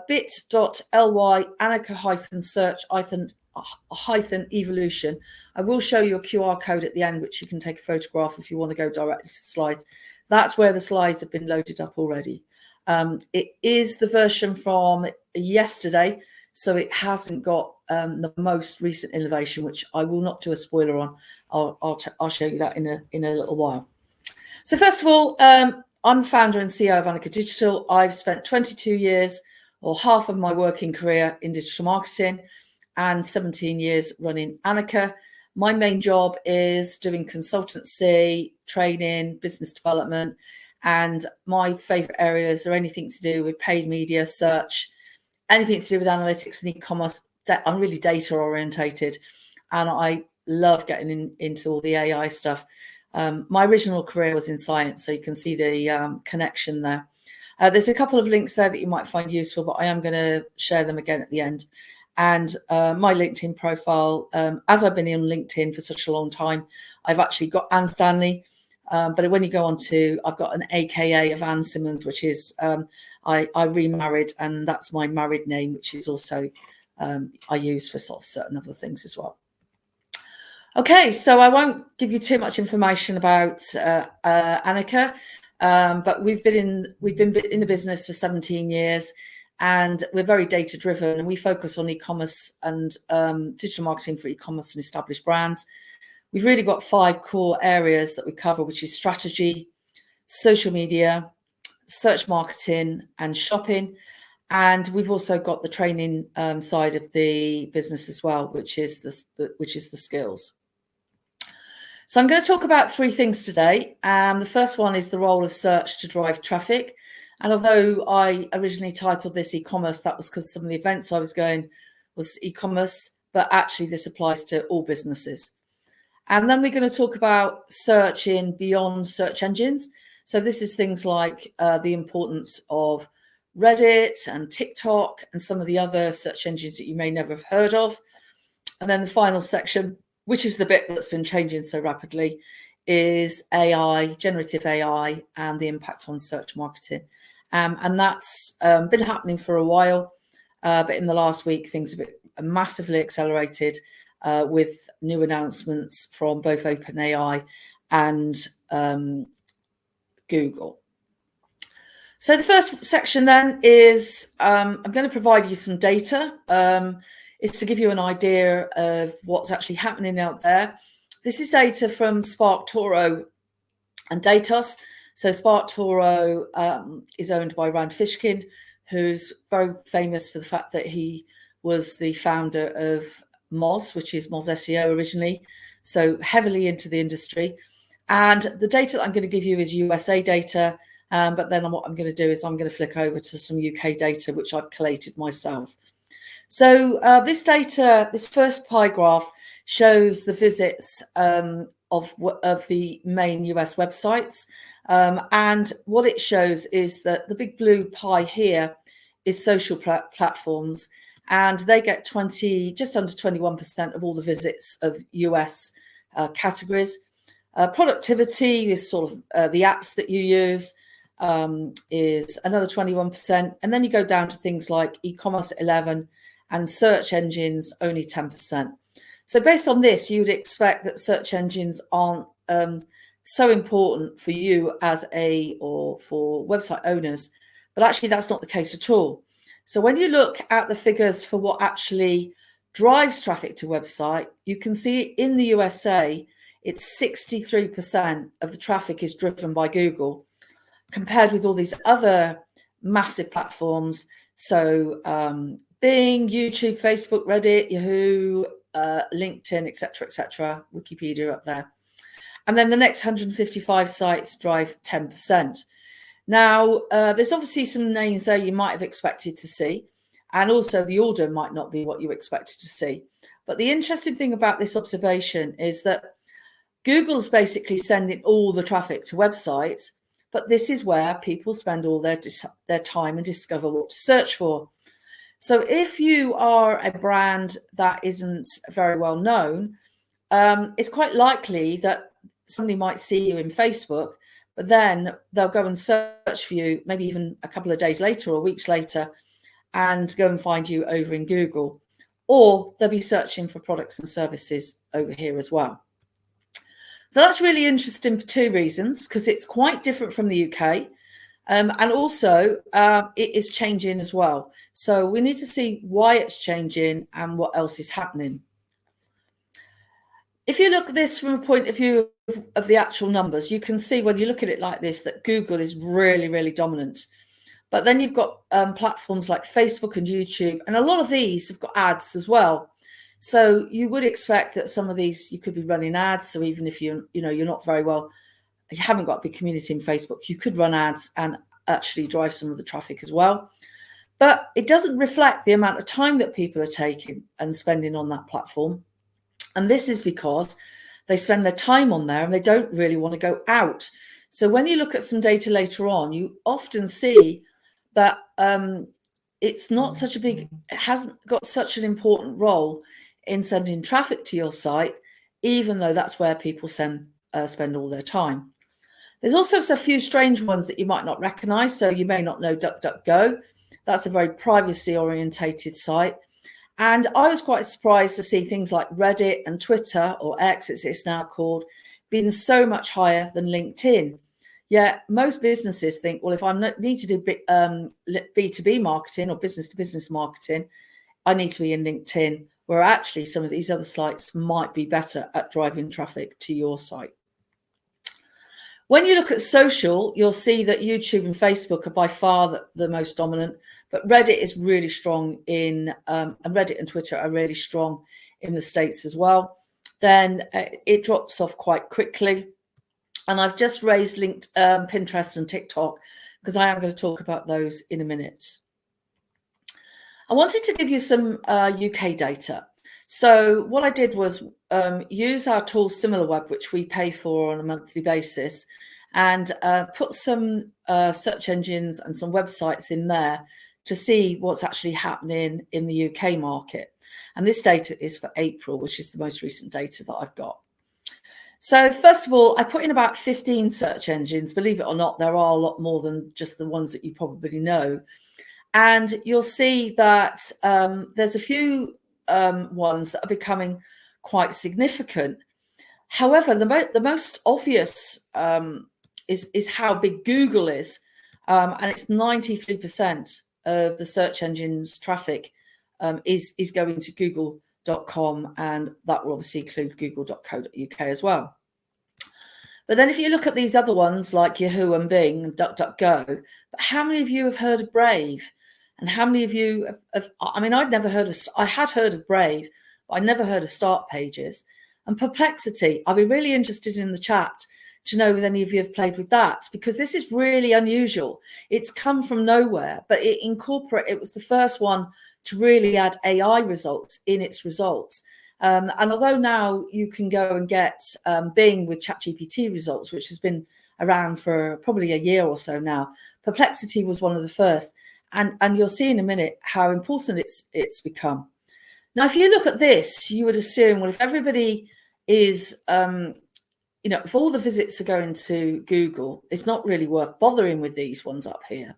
bit.ly Anicca-search-evolution. I will show you a QR code at the end, which you can take a photograph if you want to go directly to the slides. That's where the slides have been loaded up already. It is the version from yesterday, so it hasn't got the most recent innovation, which I will not do a spoiler on. I'll show you that in a little while. So first of all, I'm founder and CEO of Anicca Digital. I've spent 22 years, or half of my working career, in digital marketing, and 17 years running Anicca. My main job is doing consultancy, training, business development, and my favorite areas are anything to do with paid media, search, anything to do with analytics and e-commerce. I'm really data orientated, and I love getting into all the AI stuff. My original career was in science, so you can see the connection there. There's a couple of links there that you might find useful, but I am going to share them again at the end. And my LinkedIn profile, as I've been in LinkedIn for such a long time, I've actually got Anne Stanley. But when you go on to, I've got an AKA of Anne Simmons, which is, I remarried, and that's my married name, which is also, I use for sort of certain other things as well. Okay, so I won't give you too much information about Anicca, but we've been in the business for 17 years, and we're very data driven, and we focus on e-commerce and digital marketing for e-commerce and established brands. We've really got 5 core areas that we cover, which is strategy, social media, search marketing, and shopping. And we've also got the training side of the business as well, which is the skills. So I'm going to talk about 3 things today. The first one is the role of search to drive traffic. And although I originally titled this e-commerce, that was because some of the events I was going was e-commerce, but actually this applies to all businesses. And then we're going to talk about searching beyond search engines. So this is things like the importance of Reddit and TikTok and some of the other search engines that you may never have heard of. And then the final section, which is the bit that's been changing so rapidly, is AI, generative AI, and the impact on search marketing. And that's been happening for a while, but in the last week, things have massively accelerated with new announcements from both OpenAI and Google. So the first section then is I'm going to provide you some data. It's to give you an idea of what's actually happening out there. This is data from SparkToro and Datos. So SparkToro is owned by Rand Fishkin, who's very famous for the fact that he was the founder of Moz, which is Moz SEO originally, so heavily into the industry. And the data that I'm going to give you is USA data, but then what I'm going to do is I'm going to flick over to some UK data, which I've collated myself. So this data, this first pie graph, shows the visits of the main US websites. And what it shows is that the big blue pie here is social platforms, and they get just under 21% of all the visits of US categories. Productivity is sort of the apps that you use is another 21. And then you go down to things like e-commerce 11 and search engines only 10%. So based on this, you would expect that search engines aren't so important for you or for website owners, but actually that's not the case at all. So when you look at the figures for what actually drives traffic to website, you can see in the USA, it's 63% of the traffic is driven by Google, compared with all these other massive platforms. So Bing, YouTube, Facebook, Reddit, Yahoo, LinkedIn, etc., Wikipedia up there. And then the next 155 sites drive 10%. Now, there's obviously some names there you might have expected to see, and also the order might not be what you expected to see. But the interesting thing about this observation is that Google's basically sending all the traffic to websites, but this is where people spend all their time and discover what to search for. So if you are a brand that isn't very well known, it's quite likely that somebody might see you in Facebook, but then they'll go and search for you maybe even a couple of days later or weeks later and go and find you over in Google, or they'll be searching for products and services over here as well. So that's really interesting for two reasons, because it's quite different from the UK. And also it is changing as well. So we need to see why it's changing and what else is happening. If you look at this from a point of view of the actual numbers, you can see when you look at it like this that Google is really, really dominant. But then you've got platforms like Facebook and YouTube, and a lot of these have got ads as well. So you would expect that some of these you could be running ads. So even if you're not very well, you haven't got a big community in Facebook, you could run ads and actually drive some of the traffic as well. But it doesn't reflect the amount of time that people are taking and spending on that platform. And this is because they spend their time on there and they don't really want to go out. So when you look at some data later on, you often see that it hasn't got such an important role in sending traffic to your site, even though that's where people spend all their time. There's also a few strange ones that you might not recognize. So you may not know DuckDuckGo. That's a very privacy orientated site. And I was quite surprised to see things like Reddit and Twitter, or X as it's now called, being so much higher than LinkedIn. Yet most businesses think, well, if I need to do B2B marketing or business-to-business marketing, I need to be in LinkedIn, where actually some of these other sites might be better at driving traffic to your site. When you look at social, you'll see that YouTube and Facebook are by far the most dominant, but Reddit is really strong and Reddit and Twitter are really strong in the States as well. Then it drops off quite quickly. And I've just raised linked Pinterest and TikTok because I am going to talk about those in a minute. I wanted to give you some UK data. So what I did was use our tool SimilarWeb, which we pay for on a monthly basis, and put some search engines and some websites in there to see what's actually happening in the UK market. And this data is for April, which is the most recent data that I've got. So first of all, I put in about 15 search engines. Believe it or not, there are a lot more than just the ones that you probably know. And you'll see that there's a few ones that are becoming quite significant. However, the most obvious is how big Google is, and it's 93% of the search engine's traffic is going to google.com, and that will obviously include google.co.uk as well. But then if you look at these other ones like Yahoo and Bing and DuckDuckGo, but how many of you have heard of Brave? And how many of you I had heard of Brave, but I never heard of Start Pages. And Perplexity, I'll be really interested in the chat to know if any of you have played with that, because this is really unusual. It's come from nowhere, but it was the first one to really add AI results in its results. And although now you can go and get Bing with ChatGPT results, which has been around for probably a year or so now, Perplexity was one of the first. And you'll see in a minute how important it's become. Now, if you look at this, you would assume, well, if everybody is, if all the visits are going to Google, it's not really worth bothering with these ones up here.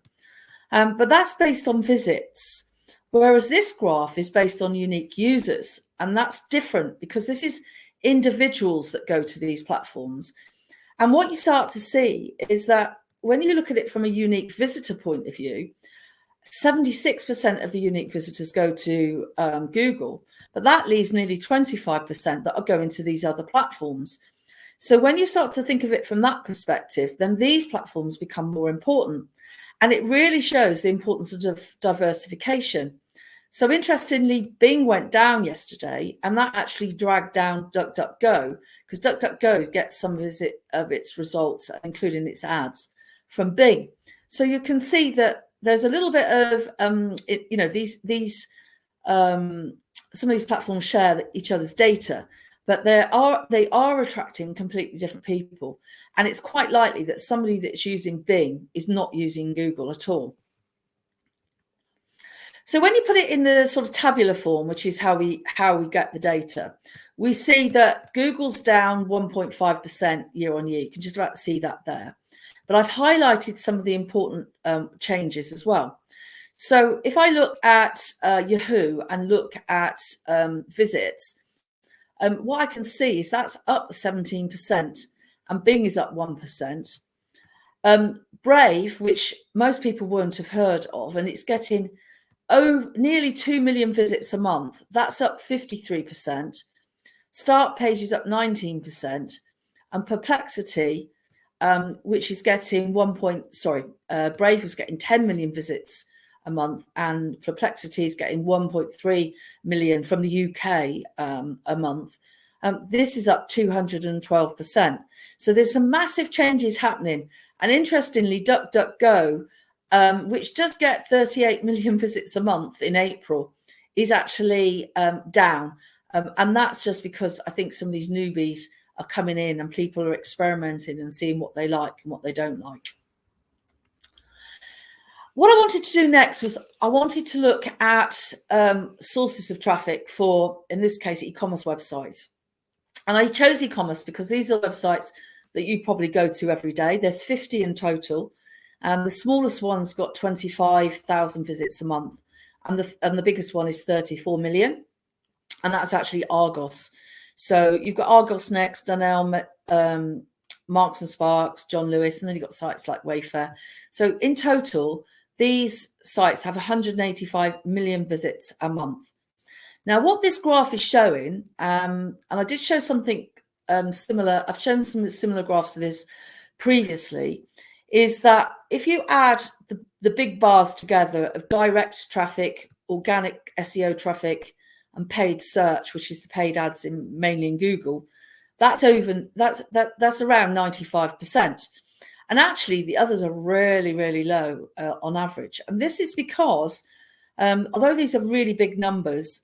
But that's based on visits, whereas this graph is based on unique users. And that's different because this is individuals that go to these platforms. And what you start to see is that when you look at it from a unique visitor point of view, 76% of the unique visitors go to Google, but that leaves nearly 25% that are going to these other platforms. So when you start to think of it from that perspective, then these platforms become more important. And it really shows the importance of diversification. So interestingly, Bing went down yesterday, and that actually dragged down DuckDuckGo, because DuckDuckGo gets some of its results, including its ads, from Bing. So you can see that there's a little bit of, some of these platforms share each other's data, but they are attracting completely different people. And it's quite likely that somebody that's using Bing is not using Google at all. So when you put it in the sort of tabular form, which is how we get the data, we see that Google's down 1.5% year on year. You can just about see that there. but I've highlighted some of the important changes as well. So if I look at Yahoo and look at visits, what I can see is that's up 17%, and Bing is up 1%. Brave, which most people won't have heard of, and it's getting nearly 2 million visits a month. That's up 53%. Start Page is up 19%, and Perplexity, which is getting Brave was getting 10 million visits a month, and Perplexity is getting 1.3 million from the UK a month. This is up 212%. So there's some massive changes happening. And interestingly, DuckDuckGo, which does get 38 million visits a month in April, is actually down. And that's just because I think some of these newbies are coming in and people are experimenting and seeing what they like and what they don't like. What I wanted to do next was I wanted to look at sources of traffic for, in this case, e-commerce websites. And I chose e-commerce because these are websites that you probably go to every day. There's 50 in total. The smallest one's got 25,000 visits a month. And the biggest one is 34 million. And that's actually Argos. So you've got Argos Next, Dunelm, Marks and Sparks, John Lewis, and then you've got sites like Wayfair. So in total, these sites have 185 million visits a month. Now, what this graph is showing, and I did show something similar, I've shown some similar graphs to this previously, is that if you add the big bars together of direct traffic, organic SEO traffic, and paid search, which is the paid ads mainly in Google, that's around 95%. And actually, the others are really, really low on average. And this is because, although these are really big numbers,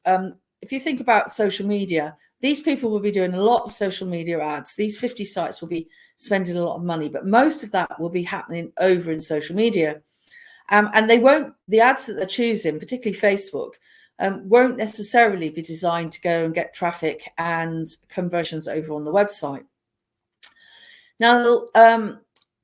if you think about social media, these people will be doing a lot of social media ads. These 50 sites will be spending a lot of money, but most of that will be happening over in social media. And the ads that they're choosing, particularly Facebook, won't necessarily be designed to go and get traffic and conversions over on the website. Now,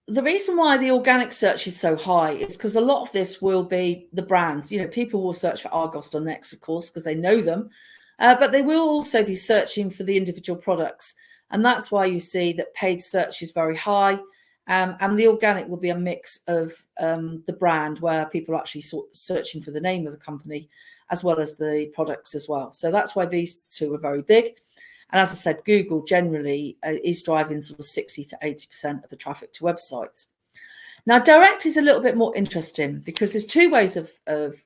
the reason why the organic search is so high is because a lot of this will be the brands. You know, people will search for Argos on Next, of course, because they know them, but they will also be searching for the individual products. And that's why you see that paid search is very high. And the organic will be a mix of the brand, where people are actually searching for the name of the company, as well as the products as well. So that's why these two are very big. And as I said, Google generally is driving sort of 60 to 80% of the traffic to websites. Now, direct is a little bit more interesting because there's two ways of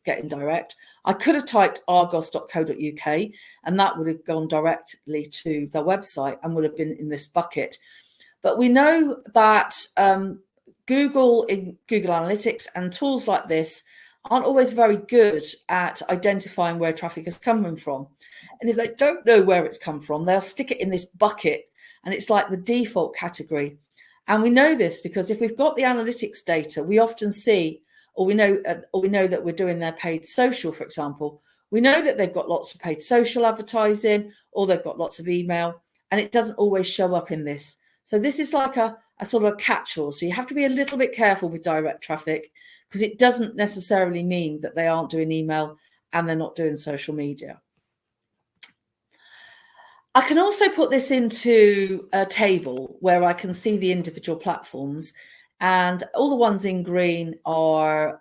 getting direct. I could have typed argos.co.uk and that would have gone directly to the website and would have been in this bucket. But we know that Google Analytics and tools like this aren't always very good at identifying where traffic is coming from. And if they don't know where it's come from, they'll stick it in this bucket, and it's like the default category. And we know this because if we've got the analytics data, we often see, or we know that we're doing their paid social, for example. We know that they've got lots of paid social advertising, or they've got lots of email, and it doesn't always show up in this. So this is like a sort of a catch-all. So you have to be a little bit careful with direct traffic, because it doesn't necessarily mean that they aren't doing email and they're not doing social media. I can also put this into a table where I can see the individual platforms, and all the ones in green are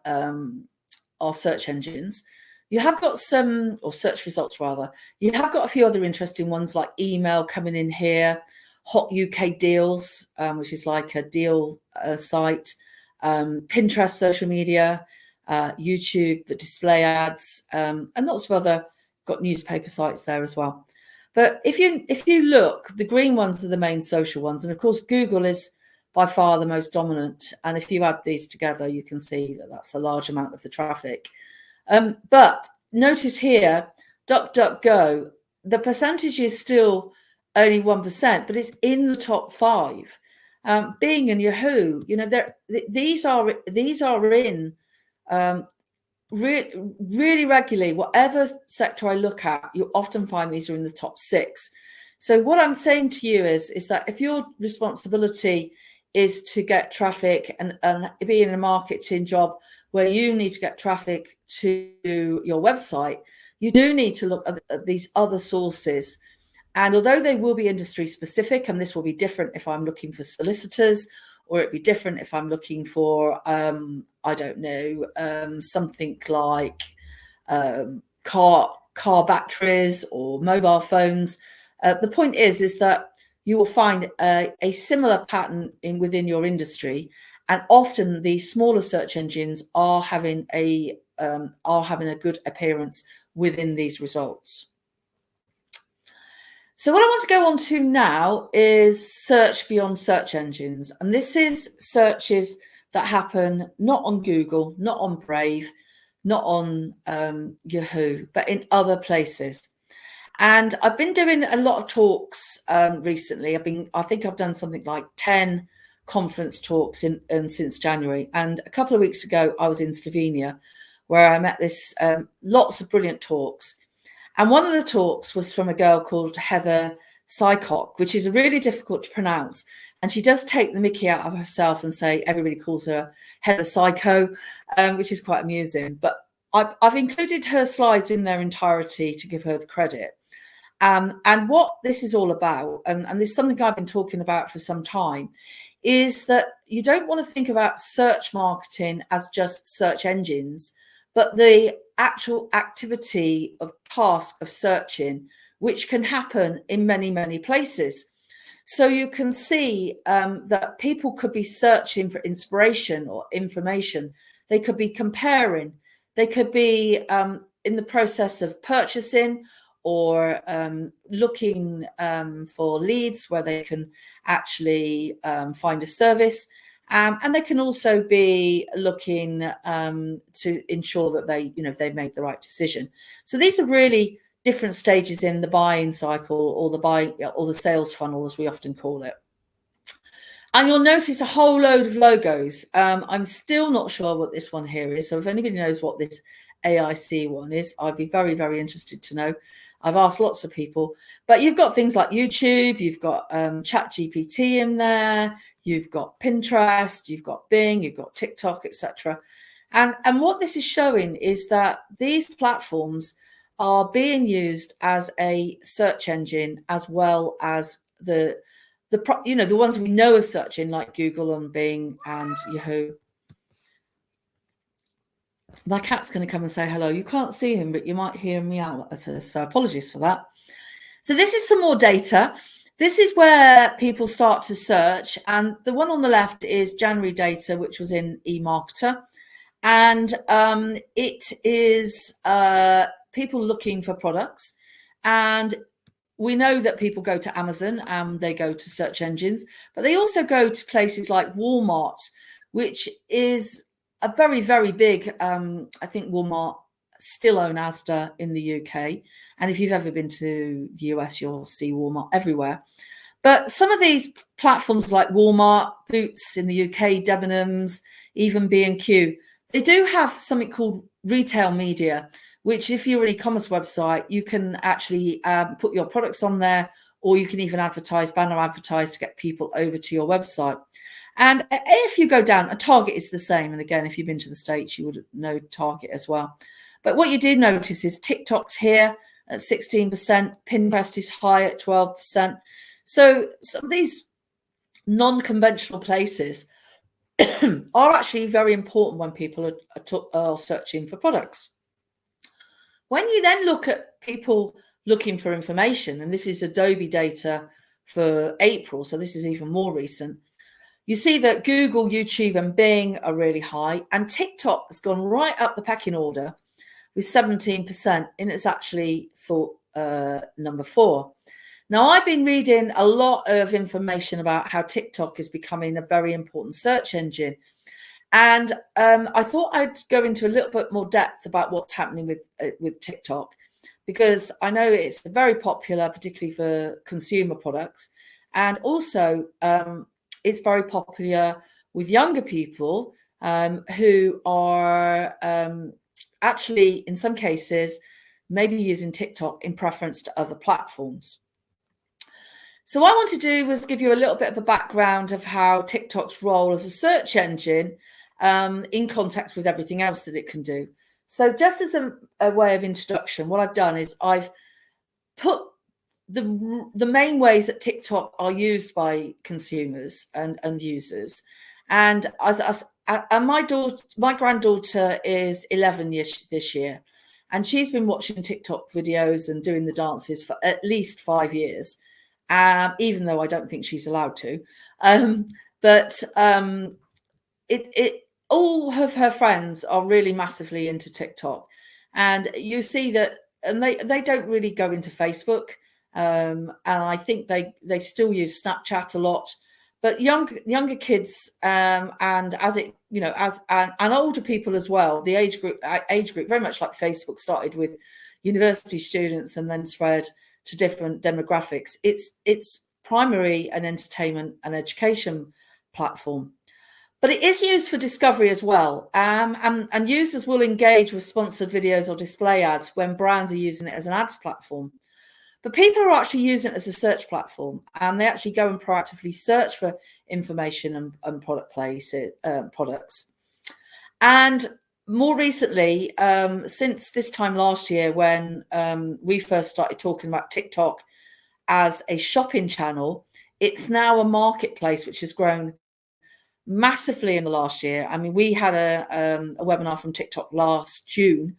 search engines. You have got some, or search results rather. You have got a few other interesting ones like email coming in here, Hot UK Deals, which is like a deal site, Pinterest social media, YouTube, the display ads, and lots of other, got newspaper sites there as well. But if you look, the green ones are the main social ones. And of course, Google is by far the most dominant. And if you add these together, you can see that that's a large amount of the traffic. But notice here, DuckDuckGo, the percentage is still only 1%, but it's in the top 5. Bing and Yahoo, you know, these are in really regularly. Whatever sector I look at, you often find these are in the top 6. So what I'm saying to you is that if your responsibility is to get traffic and be in a marketing job where you need to get traffic to your website, you do need to look at these other sources. And although they will be industry specific, and this will be different if I'm looking for solicitors, or it'd be different if I'm looking for, I don't know, something like car batteries or mobile phones. The point is that you will find a similar pattern within your industry, and often these smaller search engines are having a good appearance within these results. So what I want to go on to now is search beyond search engines, and this is searches that happen not on Google, not on Brave, not on Yahoo, but in other places. And I've been doing a lot of talks recently. I think I've done something like 10 conference talks since January. And a couple of weeks ago, I was in Slovenia, where I met lots of brilliant talks. And one of the talks was from a girl called Heather Sycock, which is really difficult to pronounce. And she does take the mickey out of herself and say everybody calls her Heather Psycho, which is quite amusing. But I've included her slides in their entirety to give her the credit. And what this is all about, and this is something I've been talking about for some time, is that you don't want to think about search marketing as just search engines, but the actual activity of task of searching, which can happen in many, many places. So you can see that people could be searching for inspiration or information. They could be comparing. They could be in the process of purchasing, or looking for leads where they can actually find a service. And they can also be looking to ensure that they've made the right decision. So these are really different stages in the buying cycle, or the sales funnel, as we often call it. And you'll notice a whole load of logos. I'm still not sure what this one here is. So if anybody knows what this AIC one is, I'd be very, very interested to know. I've asked lots of people, but you've got things like YouTube, you've got ChatGPT in there, you've got Pinterest, you've got Bing, you've got TikTok, etc. And what this is showing is that these platforms are being used as a search engine, as well as the ones we know as searching, like Google and Bing and Yahoo. My cat's going to come and say hello. You can't see him, but you might hear him meow at us. So apologies for that. So this is some more data. This is where people start to search. And the one on the left is January data, which was in eMarketer. And it is people looking for products. And we know that people go to Amazon and they go to search engines, but they also go to places like Walmart, which is a very, very big, I think Walmart still own Asda in the UK. And if you've ever been to the US, you'll see Walmart everywhere. But some of these platforms like Walmart, Boots in the UK, Debenhams, even B&Q, they do have something called retail media, which if you're an e-commerce website, you can actually put your products on there, or you can even banner advertise to get people over to your website. And if you go down, a Target is the same. And again, if you've been to the States, you would know Target as well. But what you do notice is TikTok's here at 16%, Pinterest is high at 12%. So some of these non-conventional places are actually very important when people are searching for products. When you then look at people looking for information, and this is Adobe data for April, so this is even more recent, you see that Google, YouTube, and Bing are really high, and TikTok has gone right up the pecking order with 17%, and it's actually thought number 4. Now, I've been reading a lot of information about how TikTok is becoming a very important search engine. And I thought I'd go into a little bit more depth about what's happening with TikTok, because I know it's very popular, particularly for consumer products. And also, it's very popular with younger people who are actually, in some cases, maybe using TikTok in preference to other platforms. So what I want to do was give you a little bit of a background of how TikTok's role as a search engine in context with everything else that it can do. So just as a way of introduction, what I've done is I've put the main ways that TikTok are used by consumers and users. And and my granddaughter is 11 years this year, and she's been watching TikTok videos and doing the dances for at least 5 years, even though I don't think she's allowed to. But all of her friends are really massively into TikTok, and you see that, and they don't really go into Facebook, and I think they still use Snapchat a lot. But younger kids, and as it, you know, as and older people as well, the age group very much like Facebook started with university students and then spread to different demographics. It's primary an entertainment and education platform, but it is used for discovery as well. And users will engage with sponsored videos or display ads when brands are using it as an ads platform. But people are actually using it as a search platform, and they actually go and proactively search for information and products. And more recently, since this time last year, when we first started talking about TikTok as a shopping channel, it's now a marketplace which has grown massively in the last year. I mean, we had a webinar from TikTok last June,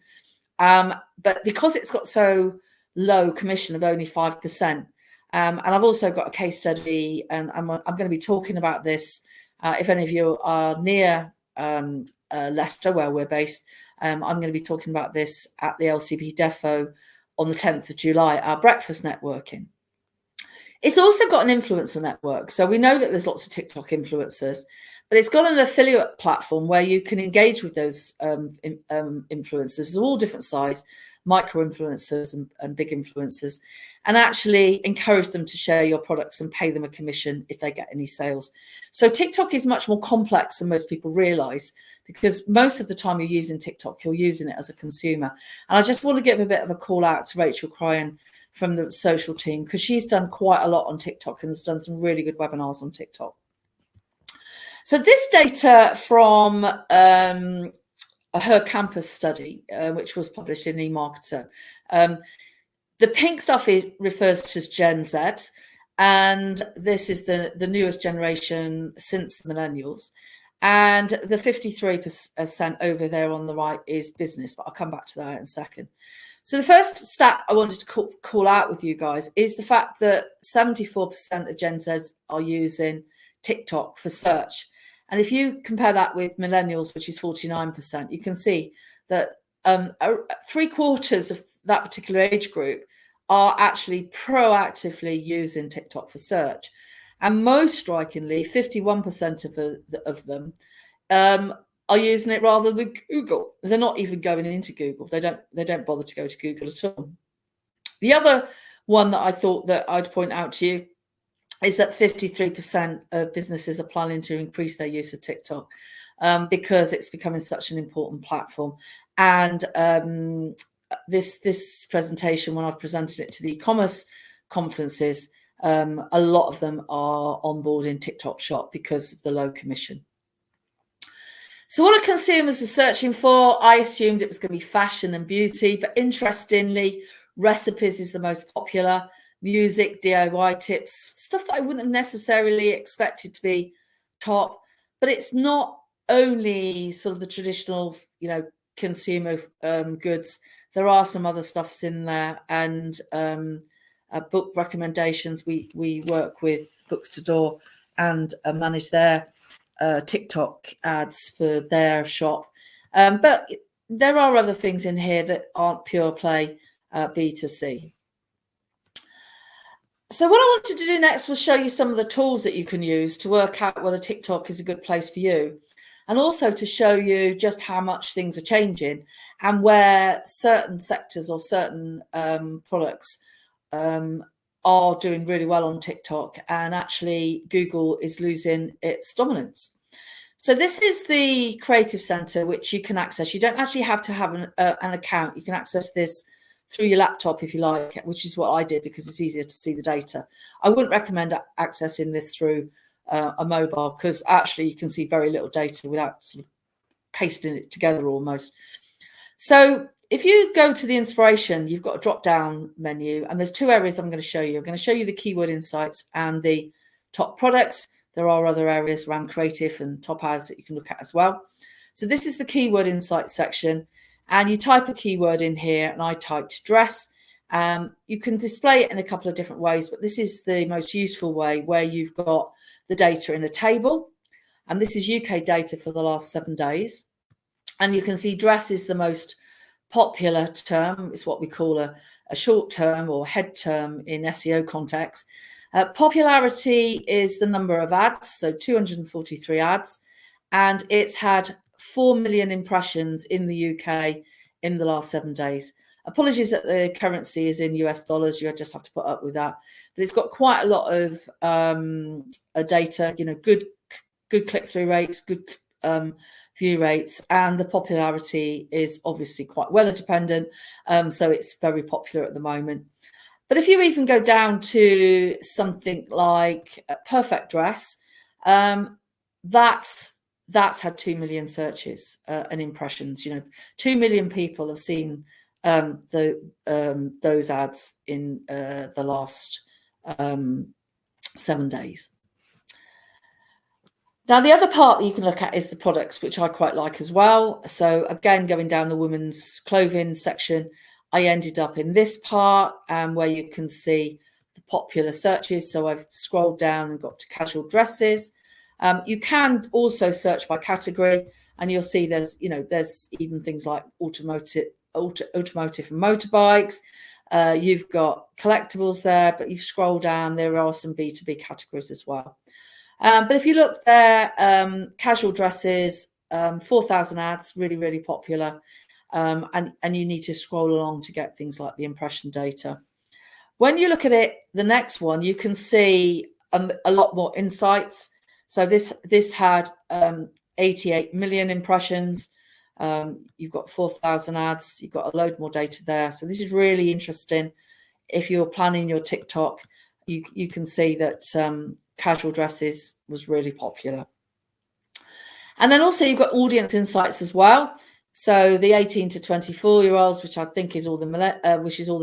but because it's got so low commission of only 5%, and I've also got a case study, and I'm going to be talking about this. If any of you are near Leicester, where we're based, I'm going to be talking about this at the LCP Defo on the 10th of July, our breakfast networking. It's also got an influencer network. So we know that there's lots of TikTok influencers, but it's got an affiliate platform where you can engage with those influencers of all different size, micro influencers and big influencers, and actually encourage them to share your products and pay them a commission if they get any sales. So TikTok is much more complex than most people realize, because most of the time you're using TikTok, you're using it as a consumer. And I just want to give a bit of a call out to Rachel Cryan from the social team, because she's done quite a lot on TikTok and has done some really good webinars on TikTok. So this data from her campus study, which was published in eMarketer. The pink stuff refers to Gen Z, and this is the newest generation since the millennials. And the 53% over there on the right is business, but I'll come back to that in a second. So the first stat I wanted to call out with you guys is the fact that 74% of Gen Zs are using TikTok for search. And if you compare that with millennials, which is 49%, you can see that 3/4 of that particular age group are actually proactively using TikTok for search. And most strikingly, 51% of them are using it rather than Google. They're not even going into Google. They don't bother to go to Google at all. The other one that I thought that I'd point out to you is that 53% of businesses are planning to increase their use of TikTok because it's becoming such an important platform. And this presentation, when I presented it to the e-commerce conferences, a lot of them are on board in TikTok Shop because of the low commission. So what are consumers are searching for? I assumed it was going to be fashion and beauty, but interestingly, recipes is the most popular. Music, DIY tips, stuff that I wouldn't have necessarily expected to be top. But it's not only sort of the traditional, consumer goods. There are some other stuffs in there, and book recommendations. We work with Books to Door and manage their TikTok ads for their shop. But there are other things in here that aren't pure play B2C. So what I wanted to do next was show you some of the tools that you can use to work out whether TikTok is a good place for you, and also to show you just how much things are changing and where certain sectors or certain products are doing really well on TikTok, and actually Google is losing its dominance. So this is the Creative Center, which you can access. You don't actually have to have an account. You can access this through your laptop if you like, which is what I did because it's easier to see the data. I wouldn't recommend accessing this through a mobile because actually you can see very little data without sort of pasting it together almost. So if you go to the inspiration, you've got a drop down menu and there's two areas I'm going to show you. I'm going to show you the keyword insights and the top products. There are other areas around creative and top ads that you can look at as well. So this is the keyword insights section, and you type a keyword in here, and I typed dress. You can display it in a couple of different ways, but this is the most useful way where you've got the data in a table, and this is UK data for the last 7 days. And you can see dress is the most popular term. It's what we call a short term or head term in SEO context. Popularity is the number of ads, so 243 ads, and it's had 4 million impressions in the UK in the last 7 days. Apologies that the currency is in US dollars. You just have to put up with that. But it's got quite a lot of data, good click-through rates, good view rates, and the popularity is obviously quite weather dependent. So it's very popular at the moment. But if you even go down to something like perfect dress, that's had 2 million searches and impressions. 2 million people have seen those ads in the last 7 days. Now, the other part that you can look at is the products, which I quite like as well. So again, going down the women's clothing section, I ended up in this part where you can see the popular searches. So I've scrolled down and got to casual dresses. You can also search by category, and you'll see there's even things like automotive and motorbikes. You've got collectibles there, but you scroll down, there are some B2B categories as well. But if you look there, casual dresses, 4,000 ads, really, really popular. And you need to scroll along to get things like the impression data. When you look at it, the next one, you can see a lot more insights. So this had 88 million impressions. You've got 4,000 ads. You've got a load more data there. So this is really interesting. If you're planning your TikTok, you can see that casual dresses was really popular. And then also you've got audience insights as well. So the 18 to 24-year-olds, which I think is all the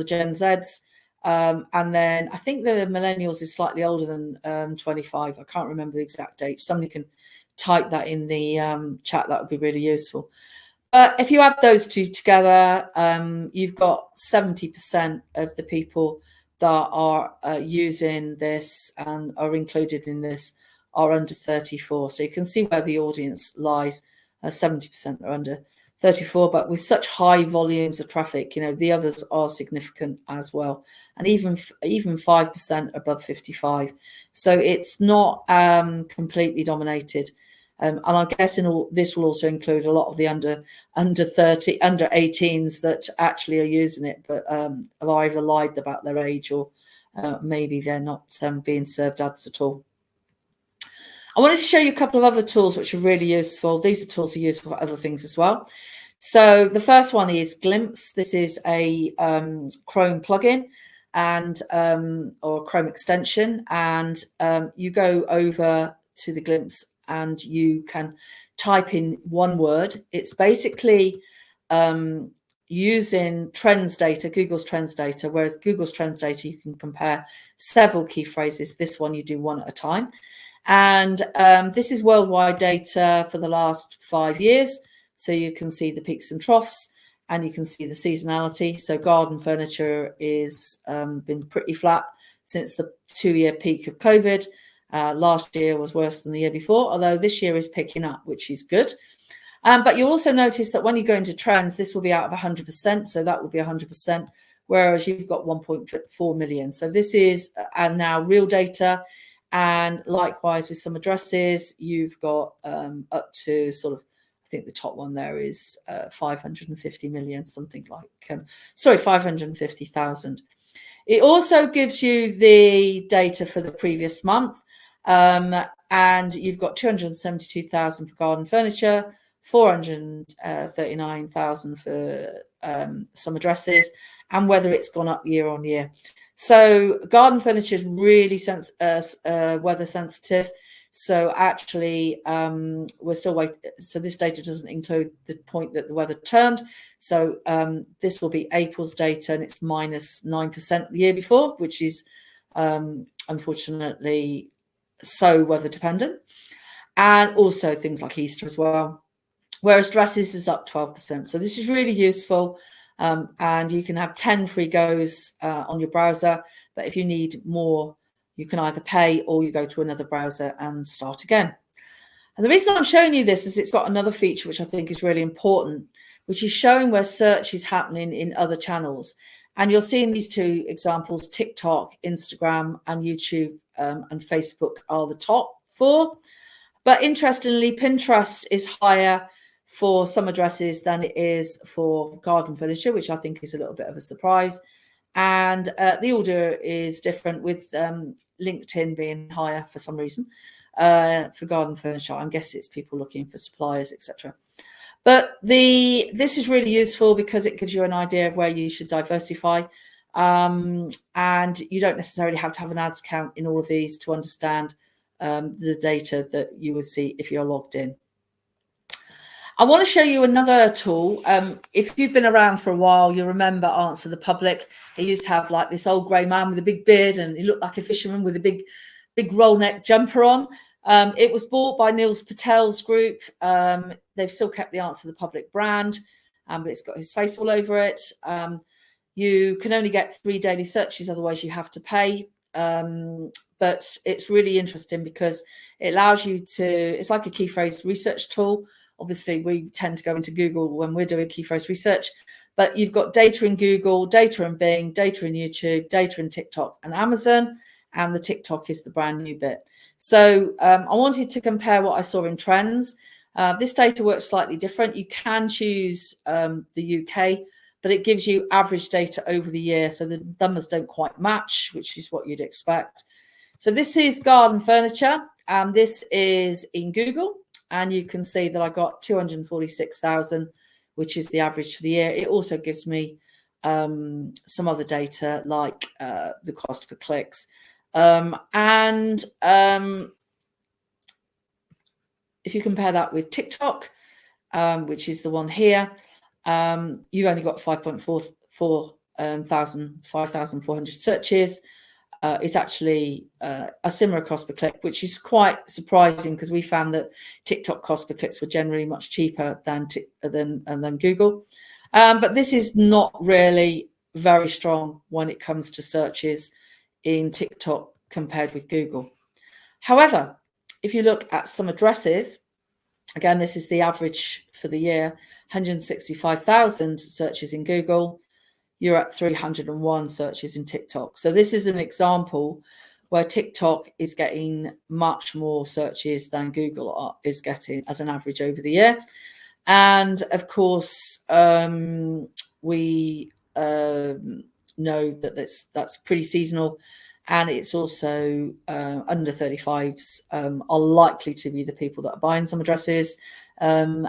Gen Zs. And then I think the millennials is slightly older than 25. I can't remember the exact date. Somebody can type that in the chat. That would be really useful. But if you add those two together, you've got 70% of the people that are using this and are included in this are under 34. So you can see where the audience lies. 70% are under 34, but with such high volumes of traffic, the others are significant as well, and even 5% above 55. So it's not completely dominated. And I'm guessing this will also include a lot of the under 18s that actually are using it, but have either lied about their age or maybe they're not being served ads at all. I wanted to show you a couple of other tools which are really useful. These tools are useful for other things as well. So the first one is Glimpse. This is a Chrome plugin and or Chrome extension, and you go over to the Glimpse and you can type in one word. It's basically using trends data, Google's trends data, whereas Google's trends data, you can compare several key phrases. This one you do one at a time. And this is worldwide data for the last 5 years. So you can see the peaks and troughs, and you can see the seasonality. So garden furniture is been pretty flat since the 2-year peak of COVID. Last year was worse than the year before, although this year is picking up, which is good. But you'll also notice that when you go into trends, this will be out of 100%. So that will be 100%, whereas you've got 1.4 million. So this is now real data. And likewise with some addresses, you've got up to sort of, I think the top one there is 550 million, something like, 550,000. It also gives you the data for the previous month. And you've got 272,000 for garden furniture, 439,000 for some addresses, and whether it's gone up year on year. So garden furniture is really weather sensitive. So actually, we're still waiting. So this data doesn't include the point that the weather turned. So this will be April's data, and it's -9% the year before, which is unfortunately so weather dependent. And also things like Easter as well. Whereas dresses is up 12%. So this is really useful. And you can have 10 free goes on your browser. But if you need more, you can either pay or you go to another browser and start again. And the reason I'm showing you this is it's got another feature which I think is really important, which is showing where search is happening in other channels. And you'll see in these two examples, TikTok, Instagram, and YouTube and Facebook are the top 4. But interestingly, Pinterest is higher for some addresses than it is for garden furniture, which I think is a little bit of a surprise. And the order is different, with LinkedIn being higher for some reason for garden furniture. I guess it's people looking for suppliers, etc. But this is really useful because it gives you an idea of where you should diversify. And you don't necessarily have to have an ads count in all of these to understand the data that you would see if you're logged in. I want to show you another tool. If you've been around for a while, you remember Answer the Public. He used to have like this old grey man with a big beard, and he looked like a fisherman with a big roll neck jumper on. It was bought by Niels Patel's group. They've still kept the Answer the Public brand, but it's got his face all over it. You can only get 3 daily searches, otherwise you have to pay. But it's really interesting because it allows you to, it's like a key phrase research tool. Obviously, we tend to go into Google when we're doing key phrase research, but you've got data in Google, data in Bing, data in YouTube, data in TikTok and Amazon, and the TikTok is the brand new bit. So I wanted to compare what I saw in trends. This data works slightly different. You can choose the UK, but it gives you average data over the year. So the numbers don't quite match, which is what you'd expect. So this is garden furniture, and this is in Google. And you can see that I got 246,000, which is the average for the year. It also gives me some other data like the cost per clicks. If you compare that with TikTok, which is the one here, you've only got 5,400 searches. It's actually a similar cost per click, which is quite surprising because we found that TikTok cost per clicks were generally much cheaper than Google. But this is not really very strong when it comes to searches in TikTok compared with Google. However, if you look at some addresses, again, this is the average for the year, 165,000 searches in Google. You're at 301 searches in TikTok. So this is an example where TikTok is getting much more searches than Google is getting as an average over the year. And of course, we know that that's pretty seasonal. And it's also under 35s are likely to be the people that are buying some addresses. And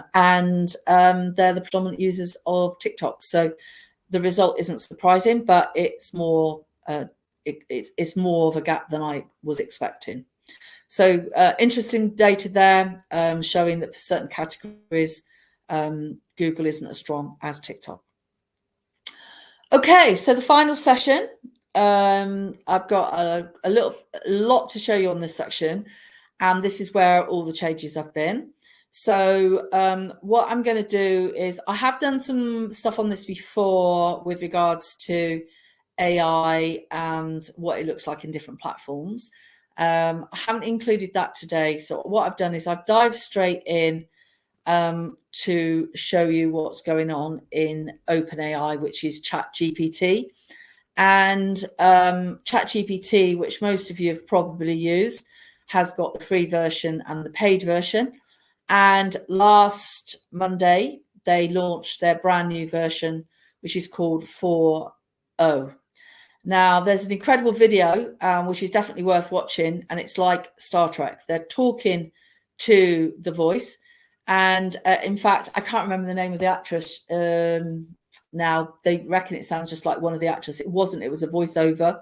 they're the predominant users of TikTok. So the result isn't surprising, but it's more it's more of a gap than I was expecting. So interesting data there, showing that for certain categories, Google isn't as strong as TikTok. Okay, so the final session, I've got a lot to show you on this section, and this is where all the changes have been. So what I'm going to do is, I have done some stuff on this before with regards to AI and what it looks like in different platforms. I haven't included that today. So what I've done is I've dived straight in to show you what's going on in OpenAI, which is ChatGPT. And ChatGPT, which most of you have probably used, has got the free version and the paid version. And last Monday, they launched their brand new version, which is called 4.0. Now, there's an incredible video, which is definitely worth watching. And it's like Star Trek. They're talking to the voice. And in fact, I can't remember the name of the actress. Now, they reckon it sounds just like one of the actors. It wasn't. It was a voiceover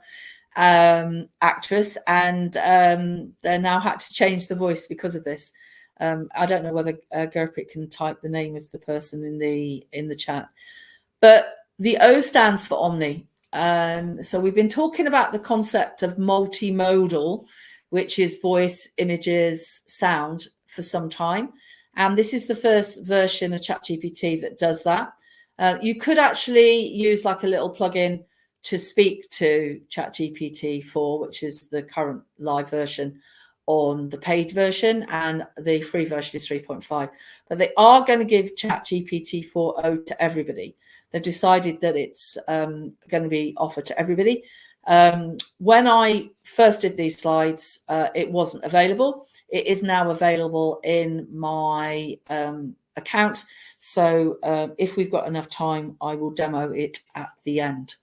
actress, and they now had to change the voice because of this. I don't know whether Gurpreet can type the name of the person in the chat, but the O stands for Omni. So we've been talking about the concept of multimodal, which is voice, images, sound, for some time. And this is the first version of ChatGPT that does that. You could actually use like a little plugin to speak to ChatGPT 4, which is the current live version on the paid version, and the free version is 3.5. But they are going to give ChatGPT 4.0 to everybody. They've decided that it's going to be offered to everybody. When I first did these slides, it wasn't available. It is now available in my account. So if we've got enough time, I will demo it at the end.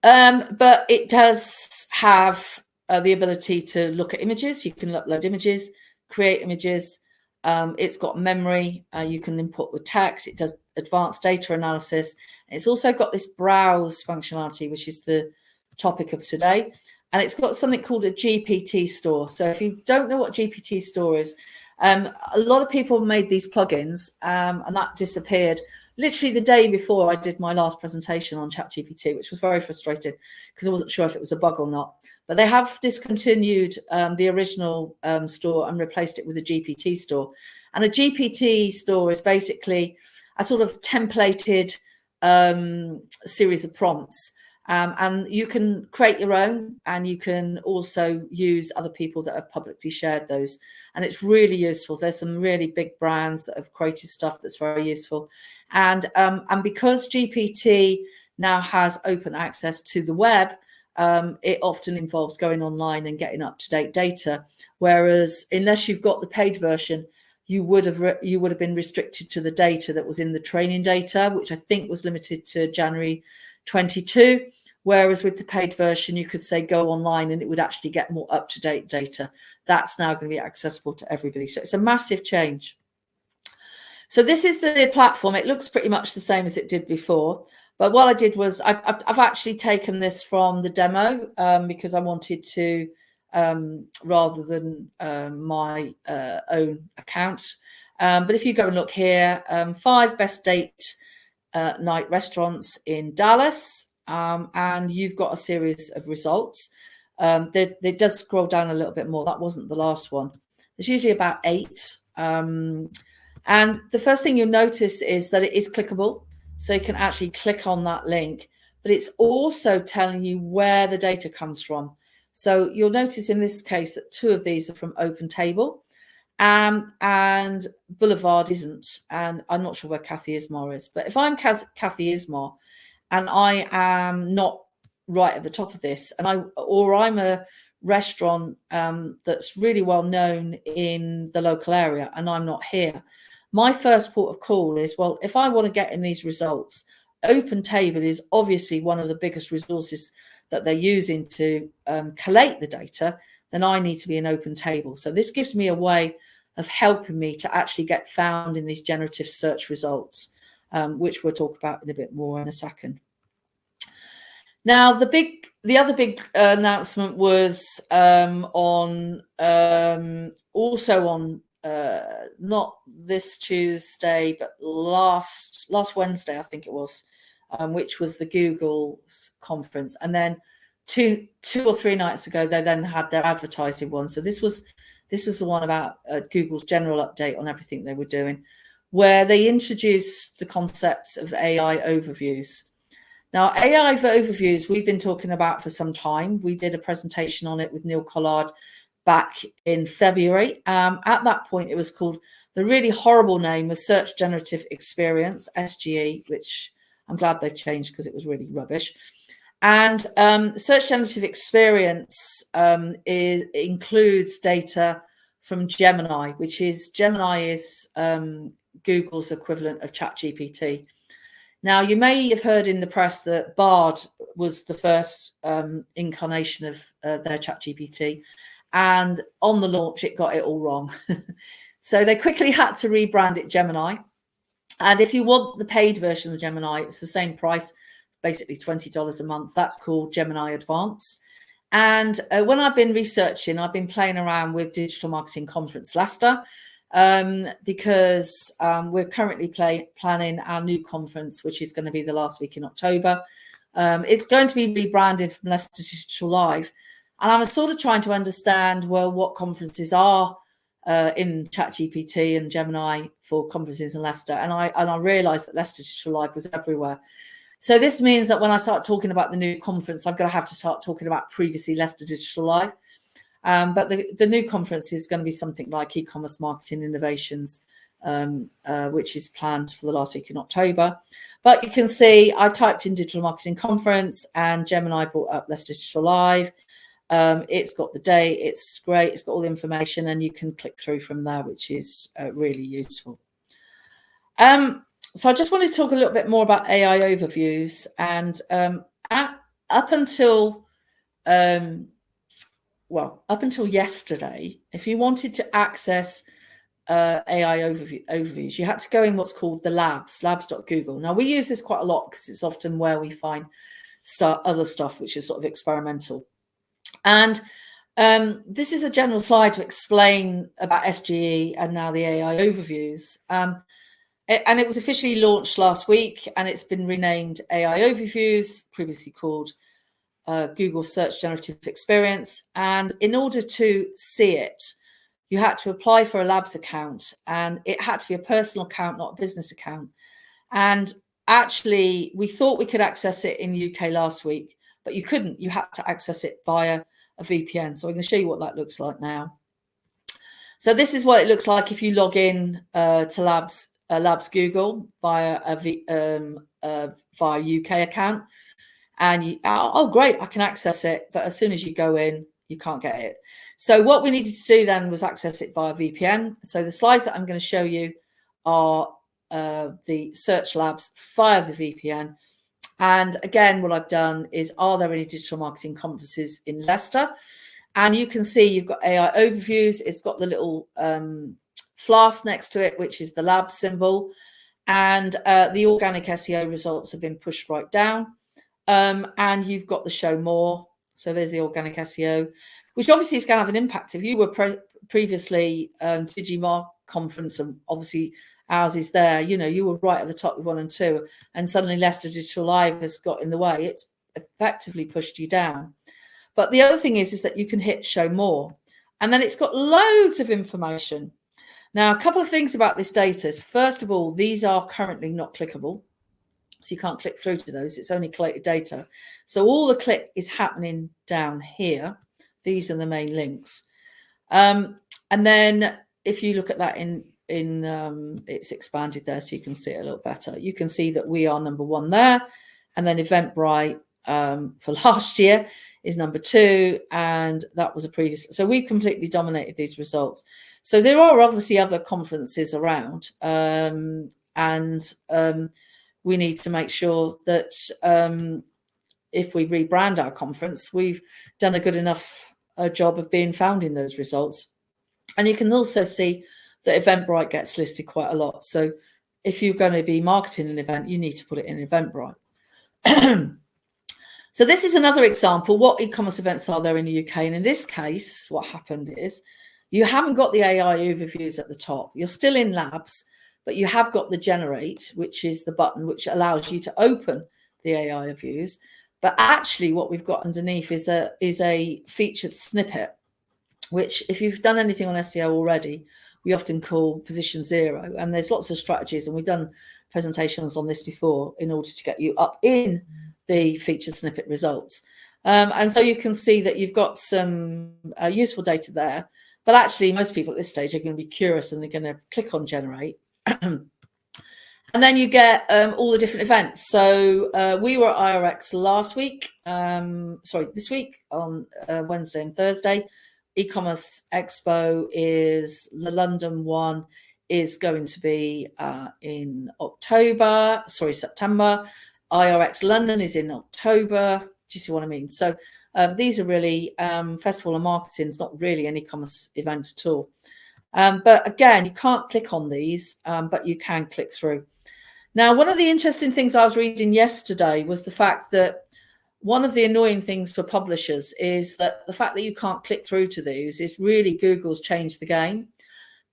But it does have the ability to look at images. You can upload images, create images. It's got memory. You can input with text. It does advanced data analysis. It's also got this browse functionality, which is the topic of today. And it's got something called a GPT store. So if you don't know what GPT store is, a lot of people made these plugins and that disappeared literally the day before I did my last presentation on ChatGPT, which was very frustrating because I wasn't sure if it was a bug or not. But they have discontinued the original store and replaced it with a GPT store. And a GPT store is basically a sort of templated series of prompts. And you can create your own, and you can also use other people that have publicly shared those. And it's really useful. There's some really big brands that have created stuff that's very useful. And because GPT now has open access to the web, it often involves going online and getting up-to-date data. Whereas unless you've got the paid version, you would have been restricted to the data that was in the training data, which I think was limited to January 22. Whereas with the paid version, you could say go online and it would actually get more up-to-date data. That's now going to be accessible to everybody. So it's a massive change. So this is the platform. It looks pretty much the same as it did before. But what I did was I've actually taken this from the demo because I wanted to, rather than my own account. But if you go and look here, 5 best date night restaurants in Dallas. And you've got a series of results. They does scroll down a little bit more. That wasn't the last one. There's usually about 8. And the first thing you'll notice is that it is clickable. So you can actually click on that link, but it's also telling you where the data comes from. So you'll notice in this case that 2 of these are from OpenTable, and Boulevard isn't. And I'm not sure where Kathy Ismar is, but if I'm Kathy Ismar, and I am not right at the top of this, and I'm a restaurant that's really well known in the local area, and I'm not here, my first port of call is, well, if I want to get in these results, OpenTable is obviously one of the biggest resources that they're using to collate the data. Then I need to be in OpenTable. So this gives me a way of helping me to actually get found in these generative search results, which we'll talk about in a bit more in a second. Now, the other big announcement was also on not this Tuesday, but last Wednesday, I think it was, which was the Google's conference, and then two or three nights ago they then had their advertising one. So this was the one about Google's general update on everything they were doing, where they introduced the concept of AI overviews. Now, AI overviews we've been talking about for some time. We did a presentation on it with Neil Collard back in February. At that point, it was called, the really horrible name was Search Generative Experience, SGE, which I'm glad they've changed because it was really rubbish. And Search Generative Experience includes data from Gemini, Gemini is Google's equivalent of ChatGPT. Now, you may have heard in the press that Bard was the first incarnation of their ChatGPT, and on the launch, it got it all wrong. So they quickly had to rebrand it Gemini. And if you want the paid version of Gemini, it's the same price, basically $20 a month. That's called Gemini Advance. And when I've been researching, I've been playing around with Digital Marketing Conference Leicester, because we're currently planning our new conference, which is going to be the last week in October. It's going to be rebranded from Leicester Digital Live. And I was sort of trying to understand, well, what conferences are in ChatGPT and Gemini for conferences in Leicester. And I realized that Leicester Digital Live was everywhere. So this means that when I start talking about the new conference, I'm going to have to start talking about previously Leicester Digital Live. But the new conference is going to be something like e-commerce marketing innovations, which is planned for the last week in October. But you can see I typed in digital marketing conference and Gemini brought up Leicester Digital Live. It's got the date. It's great. It's got all the information and you can click through from there, which is really useful. So I just wanted to talk a little bit more about AI overviews. And up until yesterday, if you wanted to access AI overviews, you had to go in what's called the labs.google. Now, we use this quite a lot because it's often where we find other stuff, which is sort of experimental. And this is a general slide to explain about SGE and now the AI overviews. And it was officially launched last week, and it's been renamed AI Overviews, previously called Google Search Generative Experience. And in order to see it, you had to apply for a Labs account, and it had to be a personal account, not a business account. And actually, we thought we could access it in the UK last week, but you couldn't. You had to access it via a VPN. So I'm going to show you what that looks like now. So this is what it looks like if you log in to Labs Google via UK account, and oh great, I can access it, but as soon as you go in, you can't get it. So what we needed to do then was access it via VPN. So the slides that I'm going to show you are the search labs via the VPN. And again, what I've done is, are there any digital marketing conferences in Leicester? And you can see you've got AI overviews. It's got the little flask next to it, which is the lab symbol. And the organic SEO results have been pushed right down. And you've got the show more. So there's the organic SEO, which obviously is going to have an impact. If you were previously Digimar conference, and obviously ours is there, you know, you were right at the top with 1 and 2, and suddenly Leicester Digital Live has got in the way. It's effectively pushed you down. But the other thing is that you can hit show more, and then it's got loads of information. Now, a couple of things about this data. First of all, these are currently not clickable. So you can't click through to those. It's only collated data. So all the click is happening down here. These are the main links. And then if you look at that in it's expanded there, so you can see it a little better. You can see that we are number 1 there. And then Eventbrite for last year is number 2. And that was a previous. So we completely dominated these results. So there are obviously other conferences around. We need to make sure that if we rebrand our conference, we've done a good enough job of being found in those results. And you can also see that Eventbrite gets listed quite a lot. So if you're going to be marketing an event, you need to put it in Eventbrite. So this is another example. What e-commerce events are there in the UK? And in this case, what happened is you haven't got the AI overviews at the top. You're still in labs, but you have got the generate, which is the button which allows you to open the AI overviews. But actually what we've got underneath is a featured snippet, which if you've done anything on SEO already, we often call position 0. And there's lots of strategies, and we've done presentations on this before in order to get you up in the featured snippet results. And so you can see that you've got some useful data there. But actually, most people at this stage are going to be curious and they're going to click on generate. And then you get all the different events. So we were at IRX last week, this week on Wednesday and Thursday. E-commerce Expo is the London one is going to be in September. IRX London is in October. Do you see what I mean? So these are really festival and marketing is not really an e-commerce event at all. But again, you can't click on these, but you can click through. Now, one of the interesting things I was reading yesterday was the fact that one of the annoying things for publishers is that the fact that you can't click through to these is really Google's changed the game.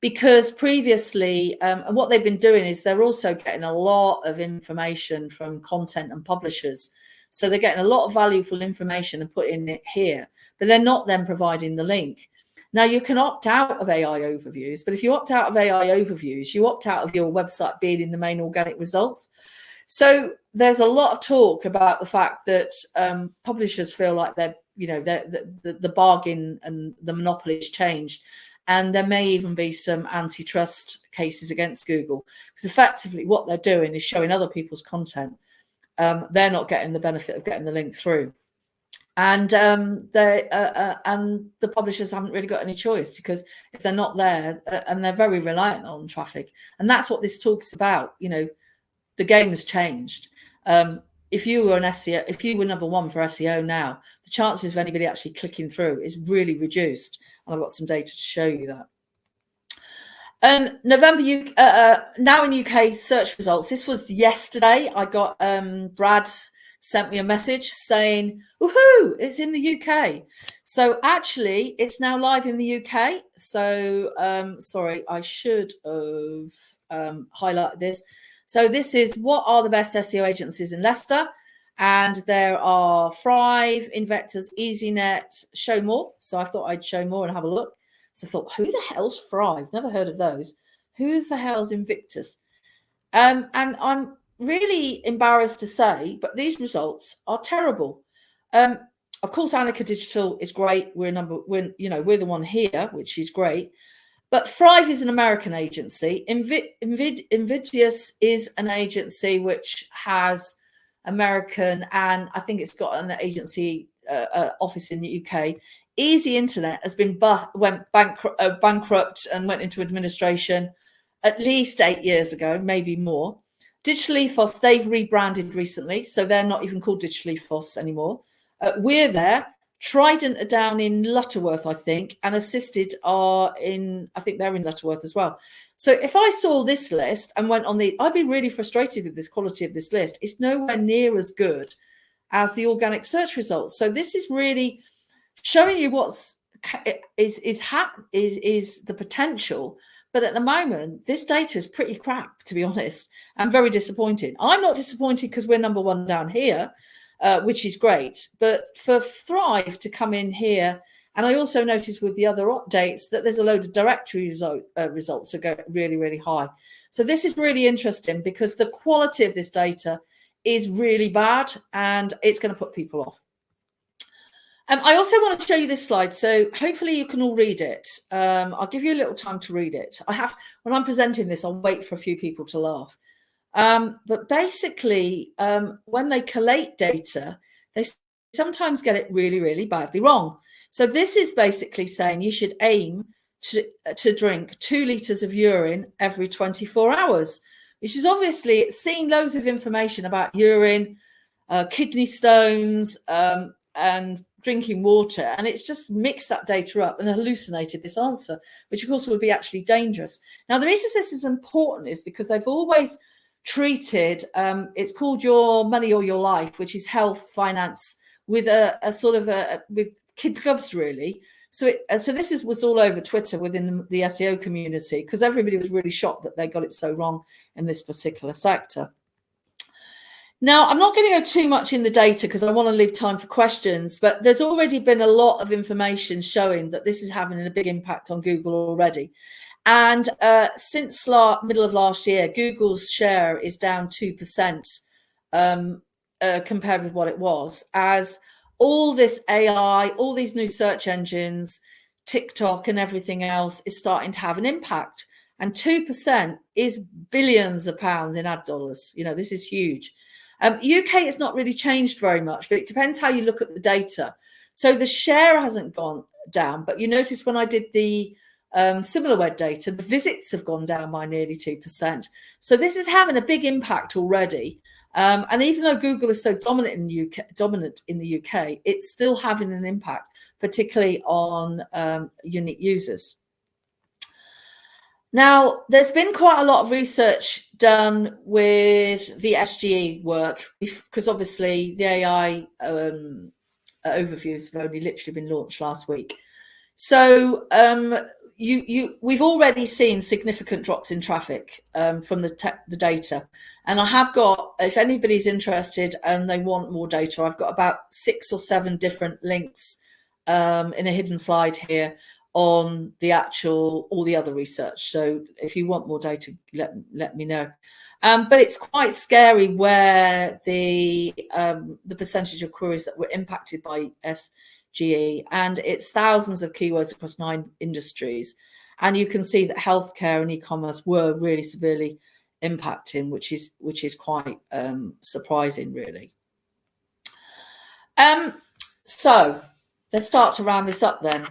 Because previously, and what they've been doing is they're also getting a lot of information from content and publishers. So they're getting a lot of valuable information and putting it here, but they're not then providing the link. Now, you can opt out of AI overviews, but if you opt out of AI overviews, you opt out of your website being in the main organic results. So there's a lot of talk about the fact that publishers feel like the bargain and the monopoly has changed. And there may even be some antitrust cases against Google, because effectively what they're doing is showing other people's content. They're not getting the benefit of getting the link through. And the publishers haven't really got any choice, because if they're not there, and they're very reliant on traffic. And that's what this talks about. The game has changed. If you were an SEO, if you were number one for SEO now, the chances of anybody actually clicking through is really reduced. And I've got some data to show you that. November, now in UK search results. This was yesterday. I got Brad sent me a message saying, woohoo, it's in the UK. So actually, it's now live in the UK. So sorry, I should have highlighted this. So this is what are the best SEO agencies in Leicester. And there are Thrive, Invectors, EasyNet, Show More. So I thought I'd show more and have a look. So I thought, who the hell's Thrive? Never heard of those. Who's the hell's Invictus? And I'm really embarrassed to say, but these results are terrible. Of course, Anicca Digital is great. We're the one here, which is great. But Thrive is an American agency. Invidious is an agency which has American, and I think it's got an agency office in the UK. Easy Internet has been went bankrupt and went into administration at least 8 years ago, maybe more. Digital Ethos, they've rebranded recently, so they're not even called Digital Ethos anymore. We're there. Trident are down in Lutterworth, I think, and Assisted are I think they're in Lutterworth as well. So if I saw this list and went on I'd be really frustrated with this quality of this list. It's nowhere near as good as the organic search results. So this is really showing you is the potential. But at the moment, this data is pretty crap, to be honest, and very disappointing. I'm not disappointed because we're number one down here, which is great. But for Thrive to come in here, and I also noticed with the other updates that there's a load of directory results that go really, really high. So this is really interesting because the quality of this data is really bad and it's going to put people off. I also want to show you this slide, so hopefully you can all read it. I'll give you a little time to read it. When I'm presenting this, I'll wait for a few people to laugh. But basically, when they collate data, they sometimes get it really, really badly wrong. So this is basically saying you should aim to drink 2 litres of urine every 24 hours, which is obviously it's seeing loads of information about urine, kidney stones, and drinking water, and it's just mixed that data up and hallucinated this answer, which of course would be actually dangerous. Now, the reason this is important is because they've always treated it's called Your Money or Your Life, which is health finance with a sort of with kid gloves, really. So this was all over Twitter within the SEO community because everybody was really shocked that they got it so wrong in this particular sector. Now, I'm not going to go too much in the data because I want to leave time for questions, but there's already been a lot of information showing that this is having a big impact on Google already. And since middle of last year, Google's share is down 2% compared with what it was, as all this AI, all these new search engines, TikTok and everything else is starting to have an impact. And 2% is billions of pounds in ad dollars. This is huge. UK has not really changed very much, but it depends how you look at the data. So the share hasn't gone down, but you notice when I did the SimilarWeb data, the visits have gone down by nearly 2%. So this is having a big impact already. And even though Google is so dominant in the UK, it's still having an impact, particularly on unique users. Now, there's been quite a lot of research done with the SGE work, because obviously the AI overviews have only literally been launched last week. So we've already seen significant drops in traffic from the data, and I have got, if anybody's interested and they want more data, I've got about 6 or 7 different links in a hidden slide here on the actual, all the other research. So if you want more data, let me know. But it's quite scary where the percentage of queries that were impacted by SGE, and it's thousands of keywords across 9 industries. And you can see that healthcare and e-commerce were really severely impacting, which is quite surprising, really. So let's start to round this up then.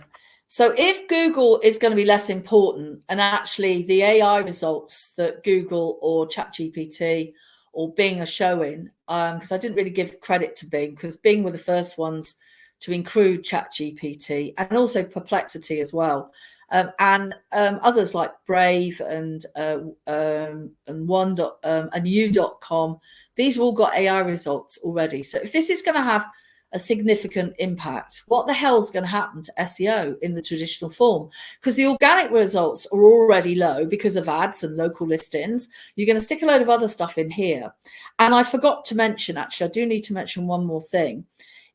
So if Google is going to be less important, and actually the AI results that Google or ChatGPT or Bing are showing, because I didn't really give credit to Bing, because Bing were the first ones to include ChatGPT, and also Perplexity as well, and others like Brave and you.com. These have all got AI results already. So if this is going to have a significant impact, what the hell is going to happen to SEO in the traditional form? Because the organic results are already low because of ads and local listings. You're going to stick a load of other stuff in here. And I forgot to mention, actually, I do need to mention one more thing,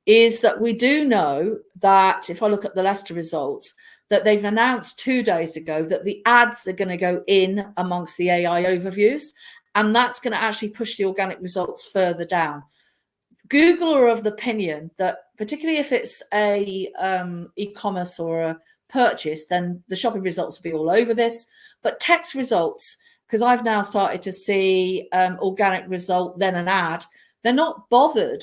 is that we do know that if I look at the Leicester results, that they've announced 2 days ago that the ads are going to go in amongst the AI overviews, and that's going to actually push the organic results further down. Google are of the opinion that, particularly if it's a e-commerce or a purchase, then the shopping results will be all over this. But text results, because I've now started to see organic result, then an ad, they're not bothered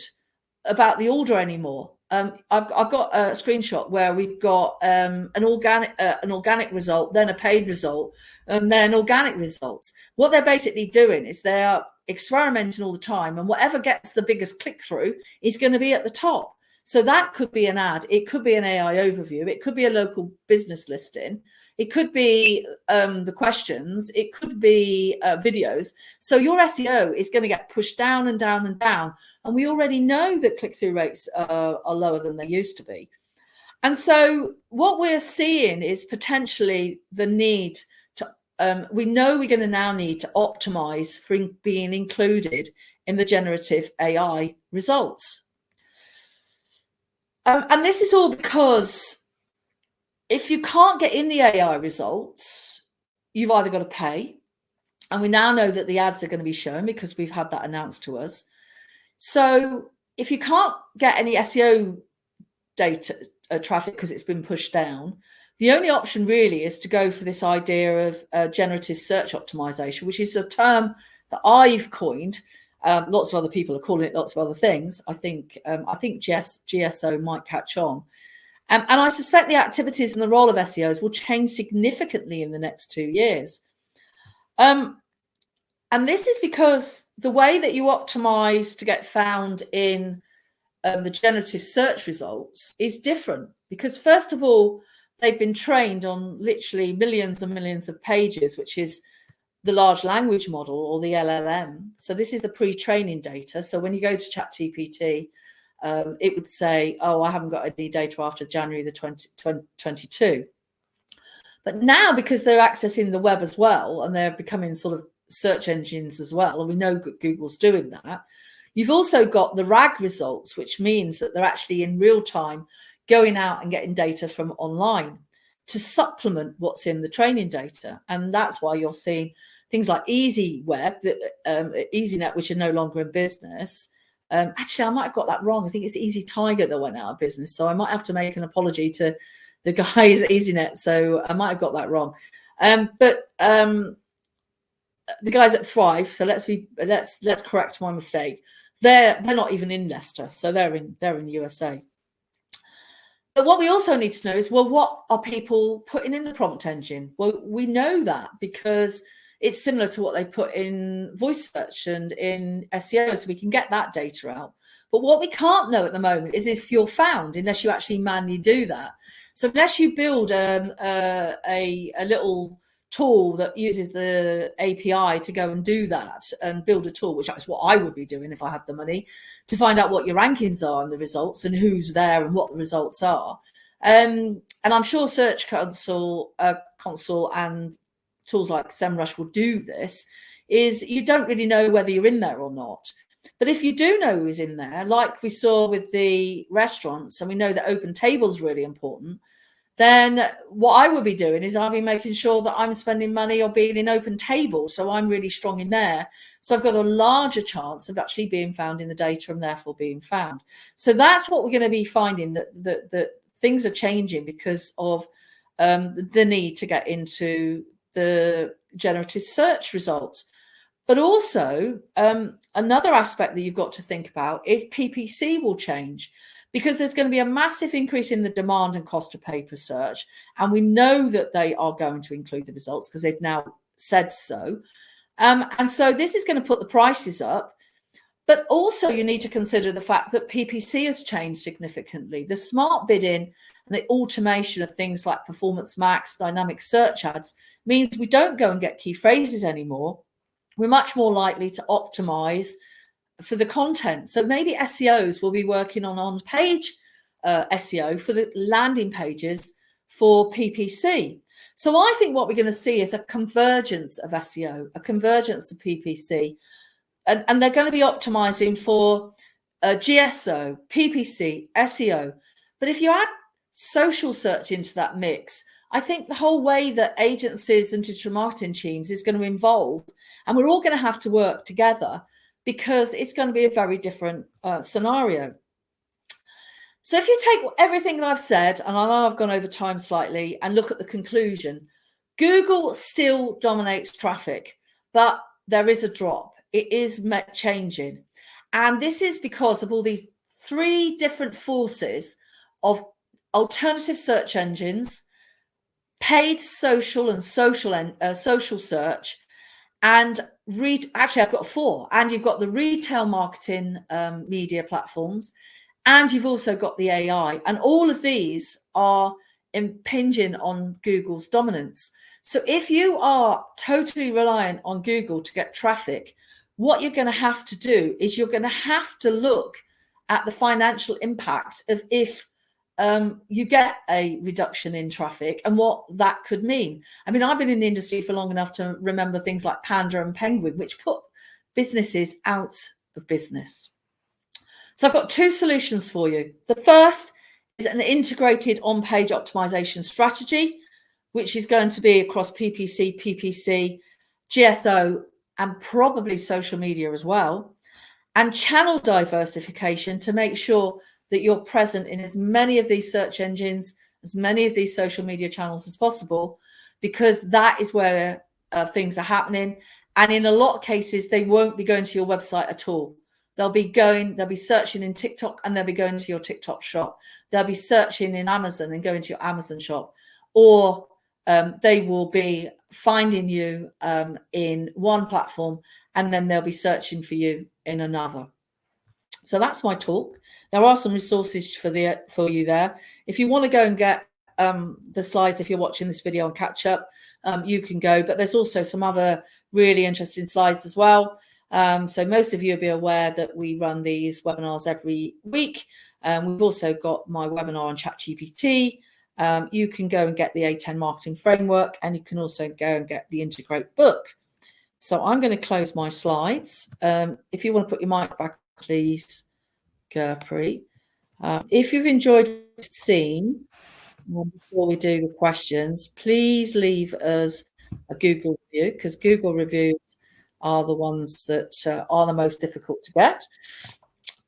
about the order anymore. I've got a screenshot where we've got an organic result, then a paid result, and then organic results. What they're basically doing is they are experimenting all the time, and whatever gets the biggest click through is going to be at the top. So that could be an ad, it could be an AI overview, it could be a local business listing, it could be the questions, it could be videos. So your SEO is going to get pushed down and down and down, and we already know that click-through rates are lower than they used to be. And so what we're seeing is potentially the need to, we know we're going to now need to optimize for being included in the generative AI results. And this is all because if you can't get in the AI results, you've either got to pay, and we now know that the ads are going to be shown because we've had that announced to us. So if you can't get any SEO data traffic because it's been pushed down, the only option really is to go for this idea of generative search optimization, which is a term that I've coined. Lots of other people are calling it lots of other things. I think GSO might catch on. And I suspect the activities and the role of SEOs will change significantly in the next 2 years. And this is because the way that you optimize to get found in the generative search results is different. Because first of all, they've been trained on literally millions and millions of pages, which is the large language model or the LLM. So this is the pre-training data. So when you go to ChatGPT, it would say, oh, I haven't got any data after January the 2022. But now, because they're accessing the web as well, and they're becoming sort of search engines as well, and we know Google's doing that, you've also got the RAG results, which means that they're actually in real time going out and getting data from online to supplement what's in the training data. And that's why you're seeing things like EasyWeb, EasyNet, which are no longer in business. Actually, I might have got that wrong. I think it's Easy Tiger that went out of business. So I might have to make an apology to the guys at EasyNet. So I might have got that wrong. But the guys at Thrive, so let's correct my mistake. They're not even in Leicester, so they're in the USA. But what we also need to know is, well, what are people putting in the prompt engine? Well, we know that because it's similar to what they put in voice search and in SEO, so we can get that data out. But what we can't know at the moment is if you're found, unless you actually manually do that. So unless you build a little tool that uses the API to go and do that and build a tool, which is what I would be doing if I had the money, to find out what your rankings are and the results and who's there and what the results are. And I'm sure Search Console and tools like SEMrush will do this, is you don't really know whether you're in there or not. But if you do know who's in there, like we saw with the restaurants, and we know that open table is really important, then what I would be doing is I'll be making sure that I'm spending money or being in open table. So I'm really strong in there. So I've got a larger chance of actually being found in the data and therefore being found. So that's what we're going to be finding, that things are changing because of the need to get into the generative search results. But also another aspect that you've got to think about is PPC will change, because there's going to be a massive increase in the demand and cost of pay per search. And we know that they are going to include the results because they've now said so. And so this is going to put the prices up. But also you need to consider the fact that PPC has changed significantly. The smart bidding and the automation of things like Performance Max, dynamic search ads means we don't go and get key phrases anymore. We're much more likely to optimize for the content. So maybe SEOs will be working on page SEO for the landing pages for PPC. So I think what we're going to see is a convergence of SEO, a convergence of PPC, and they're going to be optimizing for GSO, PPC, SEO. But if you add social search into that mix, I think the whole way that agencies and digital marketing teams is going to evolve, and we're all going to have to work together, because it's going to be a very different scenario. So if you take everything that I've said, and I know I've gone over time slightly, and look at the conclusion, Google still dominates traffic, but there is a drop. It is changing. And this is because of all these three different forces of alternative search engines, paid social and social search, and actually I've got four. And you've got the retail marketing media platforms, and you've also got the AI. And all of these are impinging on Google's dominance. So if you are totally reliant on Google to get traffic, what you're going to have to do is you're going to have to look at the financial impact of if you get a reduction in traffic and what that could mean. I mean, I've been in the industry for long enough to remember things like Panda and Penguin, which put businesses out of business. So I've got two solutions for you. The first is an integrated on-page optimization strategy, which is going to be across PPC, PPC, GSO, and probably social media as well, and channel diversification to make sure that you're present in as many of these search engines, as many of these social media channels as possible, because that is where things are happening. And in a lot of cases, they won't be going to your website at all. They'll be searching in TikTok, and they'll be going to your TikTok shop. They'll be searching in Amazon and going to your Amazon shop, or they will be finding you in one platform, and then they'll be searching for you in another. So that's my talk. There are some resources for you there. If you want to go and get the slides, if you're watching this video and catch up, you can go. But there's also some other really interesting slides as well. So most of you will be aware that we run these webinars every week. We've also got my webinar on ChatGPT. You can go and get the A10 marketing framework, and you can also go and get the Integrate book. So I'm going to close my slides. If you want to put your mic back, please, Gurpreet. If you've enjoyed what you've seen, before we do the questions, please leave us a Google review, because Google reviews are the ones that are the most difficult to get.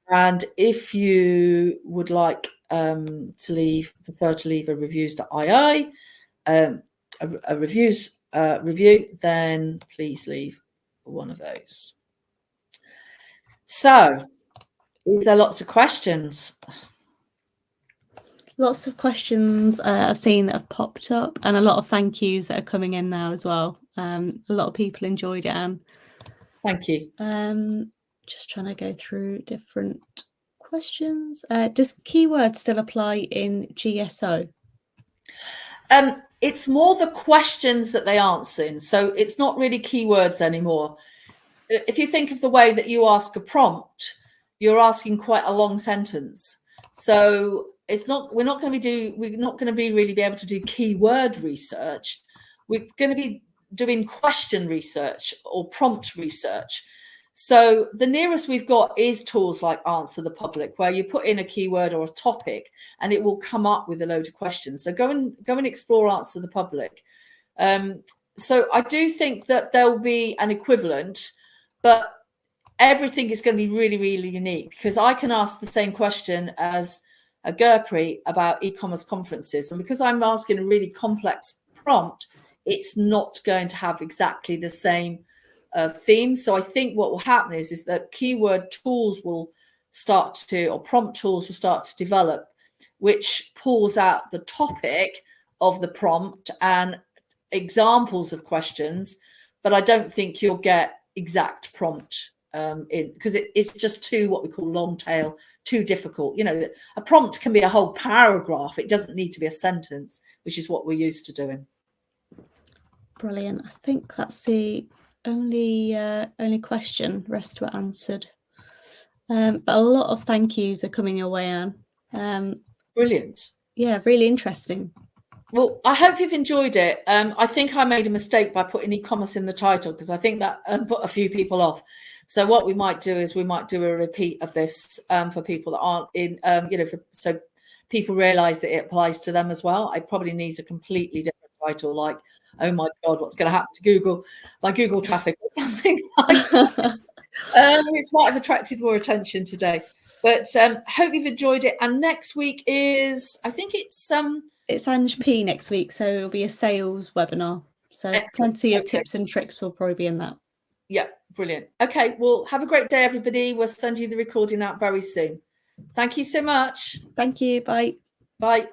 And if you would like prefer to leave a reviews.io, a reviews review, then please leave one of those. So, is there lots of questions? Lots of questions I've seen that have popped up, and a lot of thank yous that are coming in now as well. A lot of people enjoyed it, Anne. Thank you. Just trying to go through different questions. Does keywords still apply in GSO? It's more the questions that they answer in. So it's not really keywords anymore. If you think of the way that you ask a prompt, you're asking quite a long sentence. So it's not, we're not going to be really be able to do keyword research. We're going to be doing question research or prompt research. So the nearest we've got is tools like Answer the Public, where you put in a keyword or a topic and it will come up with a load of questions. So go and explore Answer the Public. So I do think that there will be an equivalent, but everything is going to be really, really unique, because I can ask the same question as a Gurpreet about e-commerce conferences. And because I'm asking a really complex prompt, it's not going to have exactly the same theme. So I think what will happen is that keyword tools will start to, or prompt tools will start to develop, which pulls out the topic of the prompt and examples of questions. But I don't think you'll get exact prompt in, because it's just too, what we call long tail, too difficult. You know, a prompt can be a whole paragraph. It doesn't need to be a sentence, which is what we're used to doing. Brilliant. I think that's the only question. Rest were answered. But a lot of thank yous are coming your way, Anne. Brilliant. Yeah, really interesting. Well, I hope you've enjoyed it. I think I made a mistake by putting e-commerce in the title, because I think that put a few people off. So what we might do is we might do a repeat of this for people that aren't in, so people realise that it applies to them as well. It probably needs a completely different title, like, oh my God, what's going to happen to Google, my Google traffic or something like that. It might have attracted more attention today. But hope you've enjoyed it. And next week is, I think it's Ange P next week, so it'll be a sales webinar. So excellent. plenty of tips and tricks will probably be in that. Yeah, brilliant. Okay, well, have a great day, everybody. We'll send you the recording out very soon. Thank you so much. Thank you. Bye. Bye.